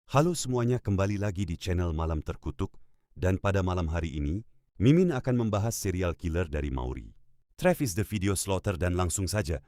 Halo semuanya, kembali lagi di channel Malam Terkutuk, dan pada malam hari ini, Mimin akan membahas serial killer dari Mauri, Travis the Video Slaughter, dan langsung saja.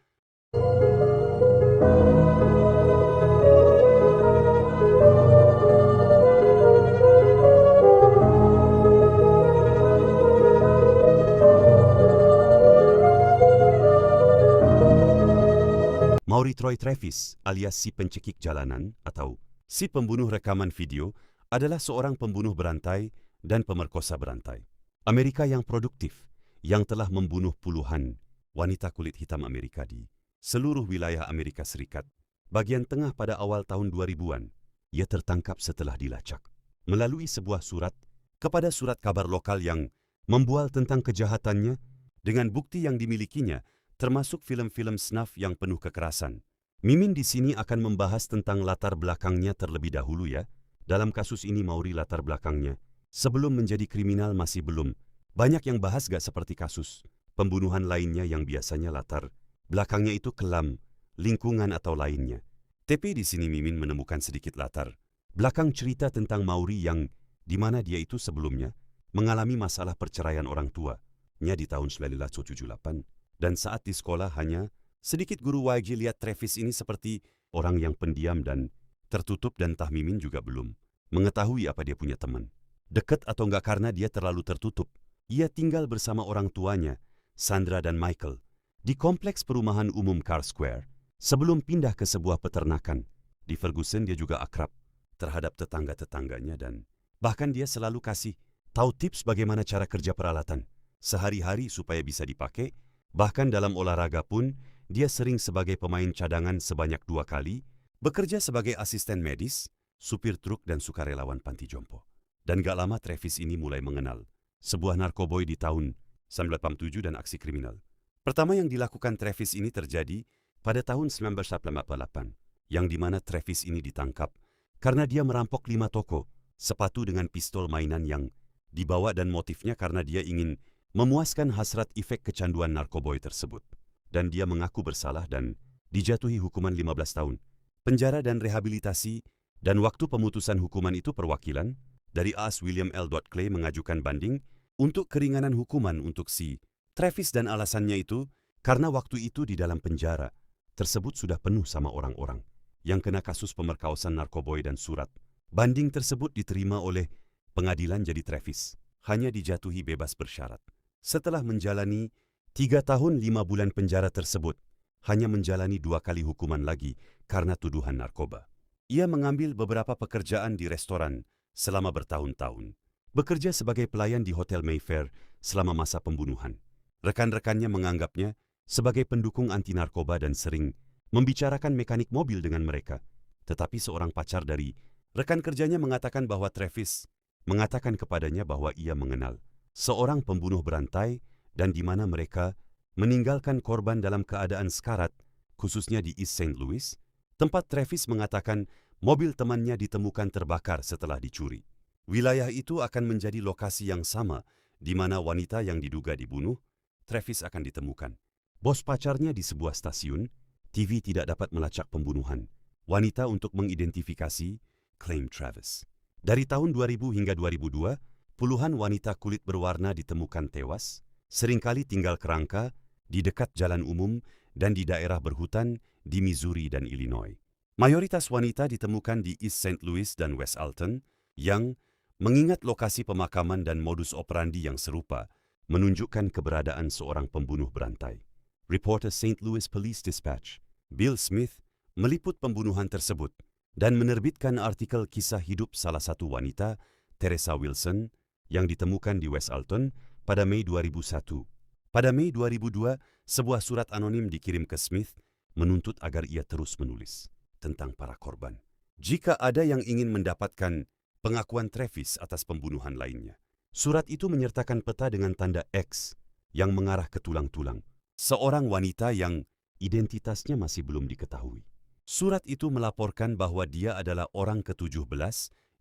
Mauri Troy Travis alias si pencekik jalanan atau si pembunuh rekaman video adalah seorang pembunuh berantai dan pemerkosa berantai Amerika yang produktif, yang telah membunuh puluhan wanita kulit hitam Amerika di seluruh wilayah Amerika Serikat. Bagian tengah pada awal tahun 2000-an, ia tertangkap setelah dilacak melalui sebuah surat kepada surat kabar lokal yang membual tentang kejahatannya dengan bukti yang dimilikinya, termasuk film-film snuff yang penuh kekerasan. Mimin di sini akan membahas tentang latar belakangnya terlebih dahulu ya. Dalam kasus ini Mauri latar belakangnya sebelum menjadi kriminal masih belum banyak yang bahas, gak seperti kasus pembunuhan lainnya yang biasanya latar belakangnya itu kelam, lingkungan atau lainnya. Tapi di sini Mimin menemukan sedikit latar belakang cerita tentang Mauri yang dimana dia itu sebelumnya mengalami masalah perceraian orang tuanya di tahun 1978. Dan saat di sekolah hanya sedikit guru YG lihat Travis ini seperti orang yang pendiam dan tertutup, dan Mimin juga belum mengetahui apa dia punya teman dekat atau enggak karena dia terlalu tertutup. Ia tinggal bersama orang tuanya, Sandra dan Michael, di kompleks perumahan umum Carr Square sebelum pindah ke sebuah peternakan. Di Ferguson dia juga akrab terhadap tetangga-tetangganya dan bahkan dia selalu kasih tahu tips bagaimana cara kerja peralatan sehari-hari supaya bisa dipakai. Bahkan dalam olahraga pun, dia sering sebagai pemain cadangan sebanyak 2 kali, bekerja sebagai asisten medis, supir truk, dan sukarelawan panti jompo. Dan gak lama Travis ini mulai mengenal sebuah narkoboy di tahun 1987 dan aksi kriminal pertama yang dilakukan Travis ini terjadi pada tahun 1988, yang dimana Travis ini ditangkap karena dia merampok 5 toko sepatu dengan pistol mainan yang dibawa, dan motifnya karena dia ingin memuaskan hasrat efek kecanduan narkoboy tersebut. Dan dia mengaku bersalah dan dijatuhi hukuman 15 tahun penjara dan rehabilitasi. Dan waktu pemutusan hukuman itu perwakilan dari AS William L. Clay mengajukan banding untuk keringanan hukuman untuk si Travis, dan alasannya itu karena waktu itu di dalam penjara tersebut sudah penuh sama orang-orang yang kena kasus pemerkosaan narkoboy, dan surat banding tersebut diterima oleh pengadilan. Jadi Travis hanya dijatuhi bebas bersyarat. Setelah menjalani 3 tahun 5 bulan penjara tersebut, hanya menjalani 2 kali hukuman lagi karena tuduhan narkoba. Ia mengambil beberapa pekerjaan di restoran selama bertahun-tahun, bekerja sebagai pelayan di Hotel Mayfair selama masa pembunuhan. Rekan-rekannya menganggapnya sebagai pendukung anti narkoba dan sering membicarakan mekanik mobil dengan mereka. Tetapi seorang pacar dari rekan kerjanya mengatakan bahwa Travis mengatakan kepadanya bahwa ia mengenal seorang pembunuh berantai dan di mana mereka meninggalkan korban dalam keadaan sekarat, khususnya di East St. Louis, tempat Travis mengatakan mobil temannya ditemukan terbakar setelah dicuri. Wilayah itu akan menjadi lokasi yang sama di mana wanita yang diduga dibunuh Travis akan ditemukan. Bos pacarnya di sebuah stasiun TV tidak dapat melacak pembunuhan wanita untuk mengidentifikasi klaim Travis. Dari tahun 2000 hingga 2002, puluhan wanita kulit berwarna ditemukan tewas, seringkali tinggal kerangka di dekat jalan umum dan di daerah berhutan di Missouri dan Illinois. Mayoritas wanita ditemukan di East St. Louis dan West Alton, yang mengingat lokasi pemakaman dan modus operandi yang serupa, menunjukkan keberadaan seorang pembunuh berantai. Reporter St. Louis Police Dispatch, Bill Smith, meliput pembunuhan tersebut dan menerbitkan artikel kisah hidup salah satu wanita, Teresa Wilson, yang ditemukan di West Alton pada Mei 2001. Pada Mei 2002, sebuah surat anonim dikirim ke Smith menuntut agar ia terus menulis tentang para korban jika ada yang ingin mendapatkan pengakuan Travis atas pembunuhan lainnya. Surat itu menyertakan peta dengan tanda X yang mengarah ke tulang-tulang seorang wanita yang identitasnya masih belum diketahui. Surat itu melaporkan bahwa dia adalah orang ke-17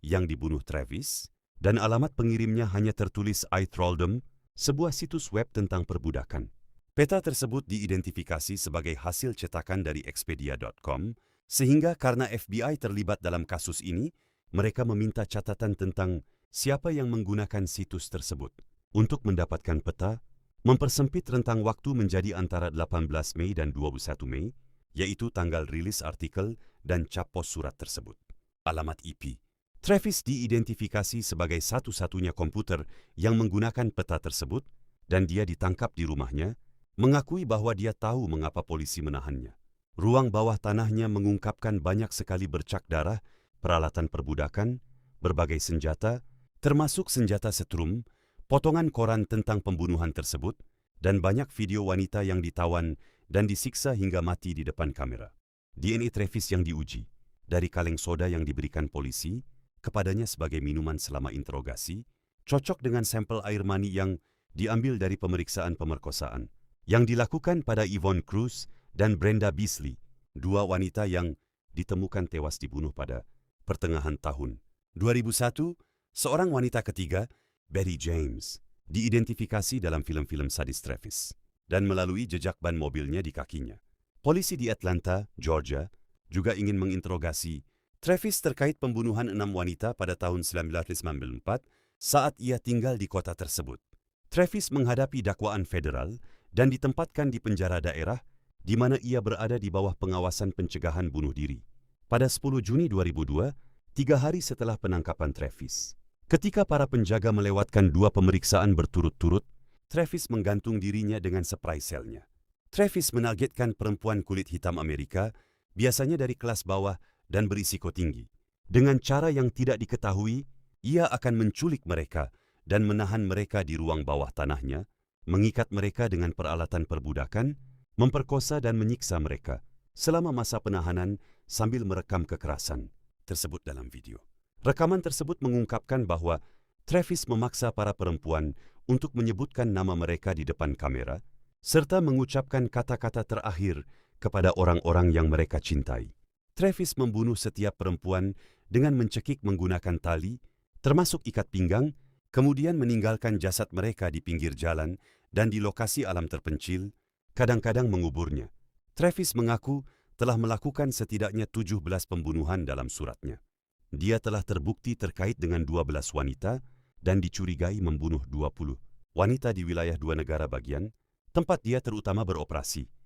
yang dibunuh Travis, dan alamat pengirimnya hanya tertulis I Thraldom, sebuah situs web tentang perbudakan. Peta tersebut diidentifikasi sebagai hasil cetakan dari Expedia.com, sehingga karena FBI terlibat dalam kasus ini, mereka meminta catatan tentang siapa yang menggunakan situs tersebut. Untuk mendapatkan peta, mempersempit rentang waktu menjadi antara 18 Mei dan 21 Mei, yaitu tanggal rilis artikel dan cap pos surat tersebut. Alamat IP. Travis diidentifikasi sebagai satu-satunya komputer yang menggunakan peta tersebut dan dia ditangkap di rumahnya, mengakui bahwa dia tahu mengapa polisi menahannya. Ruang bawah tanahnya mengungkapkan banyak sekali bercak darah, peralatan perbudakan, berbagai senjata, termasuk senjata setrum, potongan koran tentang pembunuhan tersebut, dan banyak video wanita yang ditawan dan disiksa hingga mati di depan kamera. DNA Travis yang diuji, dari kaleng soda yang diberikan polisi kepadanya sebagai minuman selama interogasi, cocok dengan sampel air mani yang diambil dari pemeriksaan pemerkosaan yang dilakukan pada Yvonne Cruz dan Brenda Beasley, dua wanita yang ditemukan tewas dibunuh pada pertengahan tahun 2001. Seorang wanita ketiga, Betty James, diidentifikasi dalam film-film sadis Travis dan melalui jejak ban mobilnya di kakinya. Polisi di Atlanta, Georgia, juga ingin menginterogasi Travis terkait pembunuhan 6 wanita pada tahun 1994 saat ia tinggal di kota tersebut. Travis menghadapi dakwaan federal dan ditempatkan di penjara daerah di mana ia berada di bawah pengawasan pencegahan bunuh diri. Pada 10 Juni 2002, 3 hari setelah penangkapan Travis. Ketika para penjaga melewatkan 2 pemeriksaan berturut-turut, Travis menggantung dirinya dengan spray selnya. Travis menargetkan perempuan kulit hitam Amerika, biasanya dari kelas bawah dan berisiko tinggi. Dengan cara yang tidak diketahui, ia akan menculik mereka dan menahan mereka di ruang bawah tanahnya, mengikat mereka dengan peralatan perbudakan, memperkosa dan menyiksa mereka selama masa penahanan sambil merekam kekerasan tersebut dalam video. Rekaman tersebut mengungkapkan bahwa Travis memaksa para perempuan untuk menyebutkan nama mereka di depan kamera, serta mengucapkan kata-kata terakhir kepada orang-orang yang mereka cintai. Travis membunuh setiap perempuan dengan mencekik menggunakan tali, termasuk ikat pinggang, kemudian meninggalkan jasad mereka di pinggir jalan dan di lokasi alam terpencil, kadang-kadang menguburnya. Travis mengaku telah melakukan setidaknya 17 pembunuhan dalam suratnya. Dia telah terbukti terkait dengan 12 wanita dan dicurigai membunuh 20 wanita di wilayah 2 negara bagian, tempat dia terutama beroperasi.